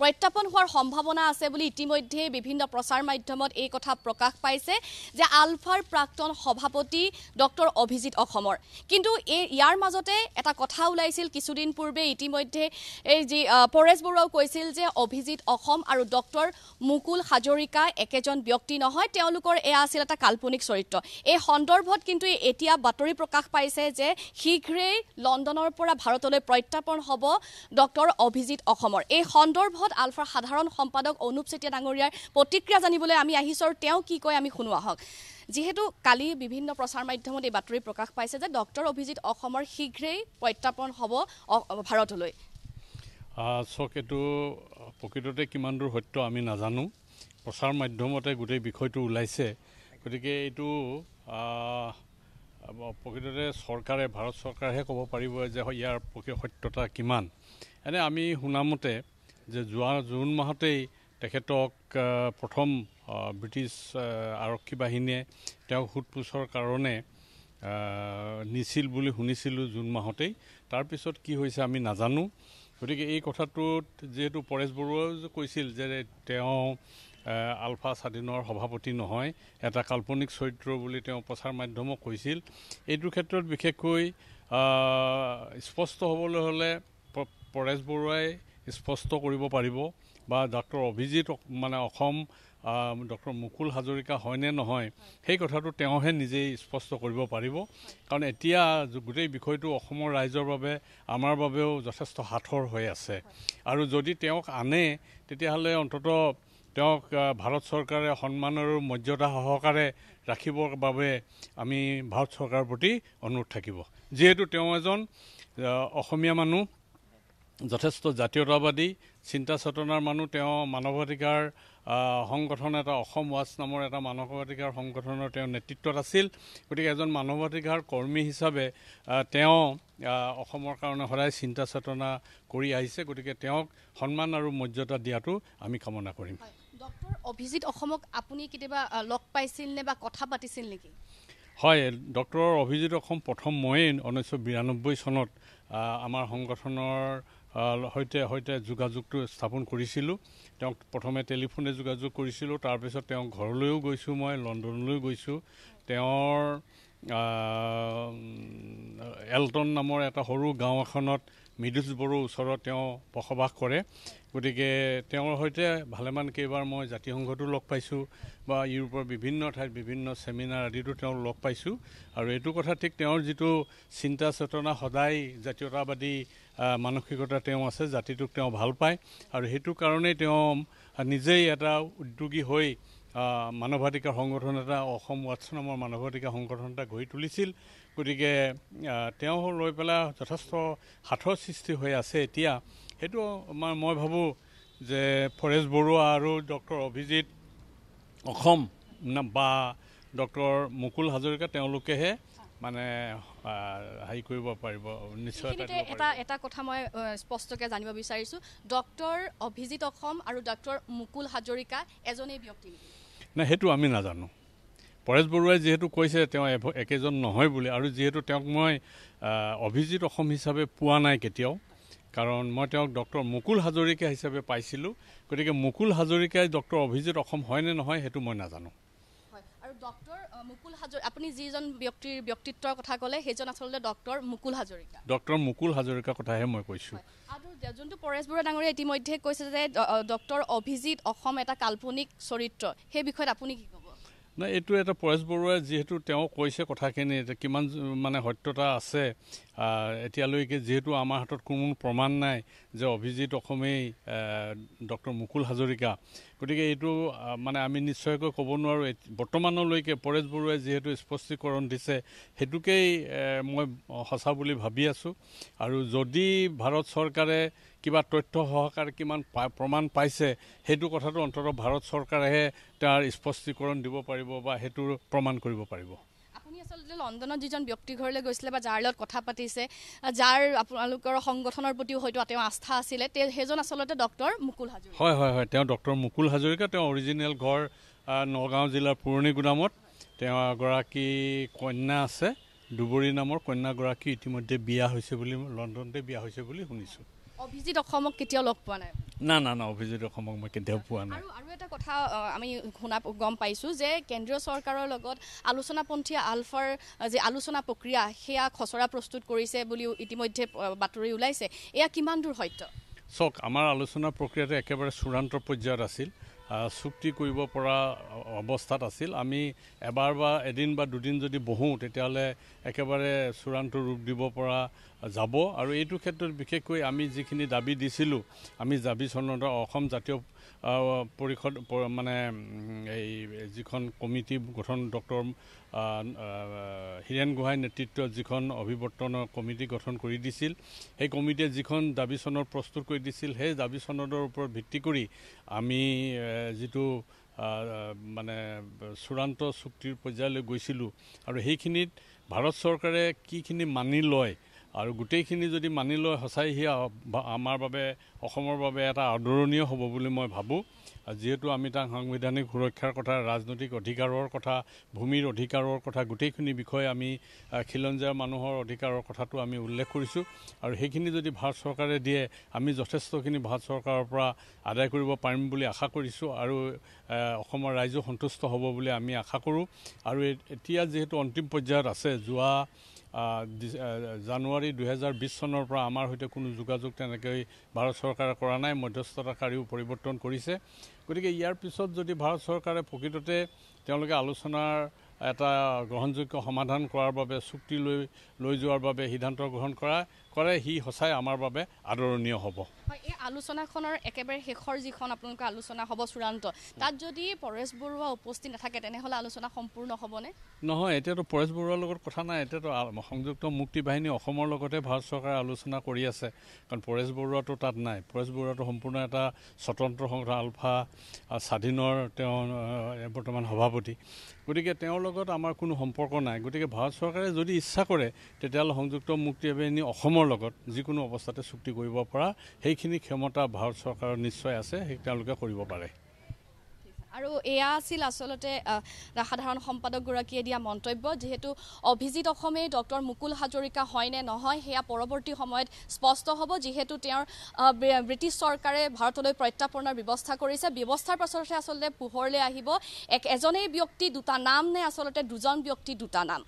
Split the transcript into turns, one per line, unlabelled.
প্ৰত্যাপন হোৱাৰ সম্ভাৱনা আছে বুলি ইতিমধ্যে বিভিন্ন প্ৰচাৰ মাধ্যমত এই কথা প্ৰকাশ পাইছে যে আলফাৰ প্ৰাক্তন সভাপতি ডক্টৰ অভিজিত অসমৰ কিন্তু ইয়াৰ মাজতে এটা কথা ওলাইছিল কিছুদিন পূৰ্বে ইতিমধ্যে এই যি পৰেশ বৰুৱাও কৈছিল যে অভিজিত অসম আৰু ডক্টৰ মুকুল হাজৰিকা একেজন ব্যক্তি নহয় তেওঁলোকৰ এয়া আছিল এটা কাল্পনিক চৰিত্ৰ এই সন্দৰ্ভত কিন্তু এতিয়া বাতৰি প্ৰকাশ পাইছে যে শীঘ্ৰেই লণ্ডনৰ পৰা ভাৰতলৈ প্ৰত্যাপন হ'ব ডক্টৰ অভিজিত অসমৰ এই সন্দৰ্ভত আলফাৰ সাধাৰণ সম্পাদক অনুপ চেতিয়া ডাঙৰীয়াৰ প্ৰতিক্ৰিয়া জানিবলৈ আমি আহিছো আৰু তেওঁ কি কয় আমি শুনো আহক যেহেতু কালি বিভিন্ন প্ৰচাৰ মাধ্যমত এই বাতৰি প্ৰকাশ পাইছে যে ডক্টৰ অভিজিত অসমৰ শীঘ্ৰেই প্ৰত্যাপন হ'ব ভাৰতলৈ
এইটো প্ৰকৃততে কিমান দূৰ সত্য আমি নাজানো প্ৰচাৰ মাধ্যমতে গোটেই বিষয়টো ওলাইছে গতিকে এইটো প্ৰকৃততে চৰকাৰে ভাৰত চৰকাৰেহে ক'ব পাৰিব যে ইয়াৰ সত্যতা কিমান এনে আমি শুনামতে যে যোৱা জুন মাহতেই তেখেতক প্ৰথম ব্ৰিটিছ আৰক্ষী বাহিনীয়ে তেওঁক সোধপোছৰ কাৰণে নিছিল বুলি শুনিছিলোঁ জুন মাহতেই তাৰপিছত কি হৈছে আমি নাজানো গতিকে এই কথাটোত যেহেতু পৰেশ বৰুৱাই কৈছিল যে তেওঁ আলফা স্বাধীনৰ সভাপতি নহয় এটা কাল্পনিক চৰিত্ৰ বুলি তেওঁ প্ৰচাৰ মাধ্যমক কৈছিল এইটোৰ ক্ষেত্ৰত বিশেষকৈ স্পষ্ট হ'বলৈ হ'লে পৰেশ বৰুৱাই স্পষ্ট কৰিব পাৰিব বা ডক্টৰ অভিজিত অসম ডক্টৰ মুকুল হাজৰিকা হয়নে নহয় সেই কথাটো তেওঁহে নিজেই স্পষ্ট কৰিব পাৰিব কাৰণ এতিয়া গোটেই বিষয়টো অসমৰ ৰাইজৰ বাবে আমাৰ বাবেও যথেষ্ট হাথৰ হৈ আছে আৰু যদি তেওঁক আনে তেতিয়াহ'লে অন্ততঃ তেওঁক ভাৰত চৰকাৰে সন্মান আৰু মৰ্যাদা সহকাৰে ৰাখিবৰ বাবে আমি ভাৰত চৰকাৰৰ প্ৰতি অনুৰোধ থাকিব যিহেতু তেওঁ এজন অসমীয়া মানুহ যথেষ্ট জাতীয়তাবাদী চিন্তা চেতনাৰ মানুহ তেওঁ মানৱাধিকাৰ সংগঠন এটা অসম ৱাচ নামৰ এটা মানৱাধিকাৰ সংগঠনৰ তেওঁ নেতৃত্বত আছিল গতিকে এজন মানৱাধিকাৰ কৰ্মী হিচাপে তেওঁ অসমৰ কাৰণে সদায় চিন্তা চেতনা কৰি আহিছে গতিকে তেওঁক সন্মান আৰু মৰ্যাদা দিয়াটো আমি কামনা কৰিম
ডক্টৰ অভিজিত অসমক আপুনি কেতিয়াবা লগ পাইছিল নে বা কথা পাতিছিল নেকি
হয় ডক্টৰ অভিজিত অসম প্ৰথম ময়ে 1992 চনত আমাৰ সংগঠনৰ সৈতে যোগাযোগটো স্থাপন কৰিছিলোঁ তেওঁক প্ৰথমে টেলিফোনে যোগাযোগ কৰিছিলোঁ তাৰপিছত তেওঁ ঘৰলৈও গৈছোঁ মই লণ্ডনলৈ গৈছোঁ তেওঁৰ এলটন নামৰ এটা সৰু গাঁও এখনত মিডলছবৰোৰ ওচৰত তেওঁ বসবাস কৰে গতিকে তেওঁৰ সৈতে ভালেমান কেইবাৰ মই জাতিসংঘতো লগ পাইছোঁ বা ইউৰোপৰ বিভিন্ন ঠাইত বিভিন্ন ছেমিনাৰ আদিতো তেওঁ লগ পাইছোঁ আৰু এইটো কথা ঠিক তেওঁৰ যিটো চিন্তা চেতনা সদায় জাতীয়তাবাদী মানসিকতা তেওঁ আছে জাতিটোক তেওঁ ভাল পায় আৰু সেইটো কাৰণেই তেওঁ নিজেই এটা উদ্যোগী হৈ মানৱাধিকাৰ সংগঠন এটা অসম ৱাটছ নামৰ মানৱাধিকাৰ সংগঠন এটা গঢ়ি তুলিছিল গতিকে তেওঁ লৈ পেলাই যথেষ্ট হাথৰ সৃষ্টি হৈ আছে এতিয়া সেইটো মই ভাবোঁ যে পৰেশ বৰুৱা আৰু ডক্টৰ অভিজিত অসম বা ডক্টৰ মুকুল হাজৰিকা তেওঁলোকেহে হেৰি কৰিব পাৰিব নিশ্চয়
এটা কথা মই স্পষ্টকৈ জানিব বিচাৰিছোঁ ডক্টৰ অভিজিত অসম আৰু ডক্টৰ মুকুল হাজৰিকা এজনেই ব্যক্তি
নাই সেইটো আমি নাজানো পৰেশ বৰুৱাই যিহেতু কৈছে তেওঁ একেজন নহয় বুলি আৰু যিহেতু তেওঁক মই অভিজিত অসম হিচাপে পোৱা নাই কেতিয়াও কাৰণ মই তেওঁক ডক্টৰ মুকুল হাজৰিকা হিচাপে পাইছিলোঁ গতিকে মুকুল হাজৰিকাই ডক্টৰ অভিজিত অসম হয়নে নহয় সেইটো মই নাজানো
আৰু ডক্টৰ মুকুল হাজৰিকা আপুনি যিজন ব্যক্তিৰ ব্যক্তিত্বৰ কথা ক'লে সেইজন আচলতে ডক্টৰ মুকুল হাজৰিকাৰ কথাহে মই কৈছোঁ আৰু যোনটো পৰেশ বৰুৱা ডাঙৰীয়া ইতিমধ্যে কৈছে যে ডক্টৰ অভিজিত অসম এটা কাল্পনিক চৰিত্ৰ সেই বিষয়ত আপুনি কি ক'ব
নাই এইটো এটা পৰেশ বৰুৱাই যিহেতু তেওঁ কৈছে কথাখিনি কিমান সত্যতা আছে এতিয়ালৈকে যিহেতু আমাৰ হাতত কোনো প্ৰমাণ নাই যে অভিজিত অসমেই ডক্টৰ মুকুল হাজৰিকা গতিকে এইটো আমি নিশ্চয়কৈ ক'ব নোৱাৰোঁ বৰ্তমানলৈকে পৰেশ বৰুৱাই যিহেতু স্পষ্টীকৰণ দিছে সেইটোকেই মই সঁচা বুলি ভাবি আছোঁ আৰু যদি ভাৰত চৰকাৰে কিবা তথ্য সহকাৰে কিমান প্ৰমাণ পাইছে সেইটো কথাটো অন্ততঃ ভাৰত চৰকাৰেহে তাৰ স্পষ্টীকৰণ দিব পাৰিব বা সেইটো প্ৰমাণ কৰিব পাৰিব
আপুনি আচলতে লণ্ডনত যিজন ব্যক্তি ঘৰলৈ গৈছিলে বা যাৰ লগত কথা পাতিছে যাৰ আপোনালোকৰ সংগঠনৰ প্ৰতিও হয়তো তেওঁ আস্থা আছিলে সেইজন আচলতে ডক্টৰ মুকুল হাজৰিকা
হয় হয় হয় তেওঁ ডক্টৰ মুকুল হাজৰিকা তেওঁ অৰিজিনেল ঘৰ নগাঁও জিলাৰ পুৰণি গুদামত তেওঁ এগৰাকী কন্যা আছে দুবৰী নামৰ কন্যাগৰাকী ইতিমধ্যে বিয়া হৈছে বুলি লণ্ডনতে বিয়া হৈছে বুলি শুনিছোঁ
অভিজিত অসমক কেতিয়াও লগ পোৱা নাই?
না অভিজিত অসমক মই কেতিয়াও পোৱা নাই।
আৰু এটা কথা আমি গম পাইছোঁ যে কেন্দ্ৰীয় চৰকাৰৰ লগত আলোচনাপন্থী আলফাৰ যে আলোচনা প্ৰক্ৰিয়া সেয়া খচৰা প্ৰস্তুত কৰিছে বুলিও ইতিমধ্যে বাতৰি ওলাইছে, এয়া কিমান দূৰ সত্য?
চাওক, আমাৰ আলোচনা প্ৰক্ৰিয়াটো একেবাৰে চূড়ান্ত পৰ্যায়ত আছিল, চুক্তি কৰিব পৰা অৱস্থাত আছিল। আমি এবাৰ বা এদিন বা দুদিন যদি বহোঁ তেতিয়াহ'লে একেবাৰে চূড়ান্ত ৰূপ দিব পৰা যাব। আৰু এইটো ক্ষেত্ৰত বিশেষকৈ আমি যিখিনি দাবী দিছিলোঁ, আমি দাবী চনত অসম জাতীয় পৰিষদ মানে এই যিখন কমিটি গঠন ডক্টৰ হীৰেণ গোহাঁইৰ নেতৃত্বত যিখন অভিৱৰ্তনৰ কমিটি গঠন কৰি দিছিল, সেই কমিটিয়ে যিখন দাবী চনদ প্ৰস্তুত কৰি দিছিল, সেই দাবী চনদৰ ওপৰত ভিত্তি কৰি আমি যিটো মানে চূড়ান্ত চুক্তিৰ পৰ্যায়লৈ গৈছিলোঁ। আৰু সেইখিনিত ভাৰত চৰকাৰে কিখিনি মানি লয় আৰু গোটেইখিনি যদি মানি লয়, সঁচাই সি আমাৰ বাবে অসমৰ বাবে এটা আদৰণীয় হ'ব বুলি মই ভাবোঁ। যিহেতু আমি তাক সাংবিধানিক সুৰক্ষাৰ কথা, ৰাজনৈতিক অধিকাৰৰ কথা, ভূমিৰ অধিকাৰৰ কথা, গোটেইখিনি বিষয়ে আমি খিলঞ্জীয়া মানুহৰ অধিকাৰৰ কথাটো আমি উল্লেখ কৰিছোঁ। আৰু সেইখিনি যদি ভাৰত চৰকাৰে দিয়ে, আমি যথেষ্টখিনি ভাৰত চৰকাৰৰ পৰা আদায় কৰিব পাৰিম বুলি আশা কৰিছোঁ। আৰু অসমৰ ৰাইজো সন্তুষ্ট হ'ব বুলি আমি আশা কৰোঁ। আৰু এতিয়া যিহেতু অন্তিম পৰ্যায়ত আছে, যোৱা জানুৱাৰী 2020 চনৰ পৰা আমাৰ সৈতে কোনো যোগাযোগ তেনেকৈ ভাৰত চৰকাৰে কৰা নাই, মধ্যস্থতাকাৰীও পৰিৱৰ্তন কৰিছে। গতিকে ইয়াৰ পিছত যদি ভাৰত চৰকাৰে প্ৰকৃততে তেওঁলোকে আলোচনাৰ এটা গ্ৰহণযোগ্য সমাধান কৰাৰ বাবে চুক্তি লৈ যোৱাৰ বাবে সিদ্ধান্ত গ্ৰহণ কৰে, সি সঁচাই আমাৰ বাবে আদৰণীয় হ'ব।
এই আলোচনাখনৰ একেবাৰে শেষৰ যিখন আপোনালোকৰ আলোচনা হ'ব চূড়ান্ত, তাত যদি পৰেশ বৰুৱা উপস্থিত নাথাকে তেনেহ'লে আলোচনা সম্পূৰ্ণ হ'বনে? নহয়,
এতিয়াতো পৰেশ বৰুৱাৰ লগত কথা নাই। এতিয়াতো সংযুক্ত মুক্তি বাহিনী অসমৰ লগতে ভাৰত চৰকাৰে আলোচনা কৰি আছে, কাৰণ পৰেশ বৰুৱাটো তাত নাই। পৰেশ বৰুৱাটো সম্পূৰ্ণ এটা স্বতন্ত্ৰ সংস্থা, আলফা স্বাধীনৰ তেওঁ বৰ্তমান সভাপতি। গতিকে তেওঁৰ লগত আমাৰ কোনো সম্পৰ্ক নাই। গতিকে ভাৰত চৰকাৰে যদি ইচ্ছা কৰে তেতিয়াহ'লে সংযুক্ত মুক্তি বাহিনী অসমৰ লগত যিকোনো অৱস্থাতে চুক্তি কৰিব পৰা সেইখিনি ক্ষমতা ভাৰত চৰকাৰৰ নিশ্চয় আছে, সেই তেওঁলোকে কৰিব পাৰে।
আৰু এয়া আছিল আচলতে সাধাৰণ সম্পাদকগৰাকীয়ে দিয়া মন্তব্য। যিহেতু অভিজিত অসমে ডক্টৰ মুকুল হাজৰিকা হয় নে নহয় সেয়া পৰৱৰ্তী সময়ত স্পষ্ট হ'ব, যিহেতু তেওঁৰ ব্ৰিটিছ চৰকাৰে ভাৰতলৈ প্ৰত্যাৰ্পণৰ ব্যৱস্থা কৰিছে। ব্যৱস্থাৰ পাছতহে আচলতে পোহৰলৈ আহিব এজনেই ব্যক্তি দুটা নাম নে আচলতে দুজন ব্যক্তি দুটা নাম।